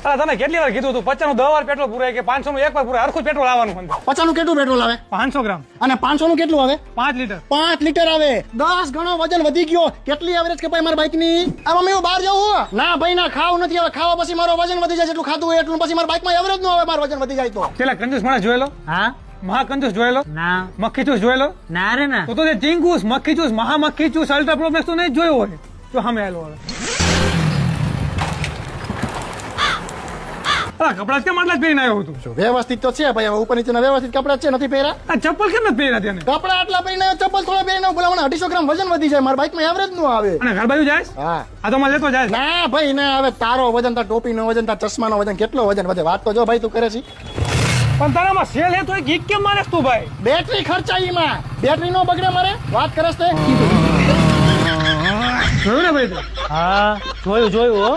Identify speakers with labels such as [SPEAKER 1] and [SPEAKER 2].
[SPEAKER 1] અરે તને કેટલી વાર કીધું તું 50 નું 10 વાર પેટ્રોલ પૂરાય કે 500 નું એક વાર પૂરાય હરખું પેટ્રોલ આવવાનું અંદર
[SPEAKER 2] 50 નું કેટલું પેટ્રોલ આવે
[SPEAKER 1] 500 ગ્રામ
[SPEAKER 2] અને 500 નું કેટલું આવે
[SPEAKER 1] 5 લીટર
[SPEAKER 2] 5 લીટર આવે 10 ગણો વજન વધી ગયો કેટલી એવરેજ કપાય મારા બાઇક ની આ મમ્મી હું બહાર જાઉં ના ભાઈ ના ખાવું નથી હવે ખાવા પછી મારો વજન વધી જાય એટલું ખાધું હોય એટલું પછી મારા બાઇક માં એવરેજ નો આવે મારું વજન વધી જાય તો
[SPEAKER 1] પેલા કંજૂસ માણસ જોયેલો
[SPEAKER 3] હા
[SPEAKER 1] મહા કંજૂસ જોયેલો
[SPEAKER 3] ના
[SPEAKER 1] મક્ખી ચૂસ જોયેલો
[SPEAKER 3] ના રે ના
[SPEAKER 1] તો જે ચીંગુસ મક્ખી ચૂસ મહા મક્ખી ચૂસ અલ્ટ્રા પ્રોમેક્સ તો નહીં જોયો હોય તો સામે આવેલો હવે કપડા કેમ આટલા જ પહેરીને આવ્યો તું
[SPEAKER 2] વ્યવસ્થિત તો છે ભાઈ હવે ઉપર નીચેના વ્યવસ્થિત કપડા છે નથી પહેર્યા
[SPEAKER 1] આ ચપ્પલ કેમ નથી પહેર્યા તેને
[SPEAKER 2] કપડા આટલા પહેરીને ચપ્પલ થોડા પહેરીને બોલા મને 250 ગ્રામ વજન વધી જાય મારા બાઇક માં એવરેજ નો આવે
[SPEAKER 1] અને ઘર બાજુ જાય
[SPEAKER 2] હા
[SPEAKER 1] આ તો માં લેતો જાય
[SPEAKER 2] ના ભાઈ ના હવે તારો વજન તાર ટોપી નો વજન તાર ચશ્મા નો વજન કેટલો વજન વધે વાત તો જો ભાઈ તું કરે છે
[SPEAKER 1] પણ તારામાં સેલ હે તો એક ગીક કેમ મારે તું ભાઈ
[SPEAKER 2] બેટરી ખર્ચાઈ માં બેટરી નો બગડે મારે વાત કરસ તે
[SPEAKER 1] જોયું ને ભાઈ
[SPEAKER 3] હા જોયું હો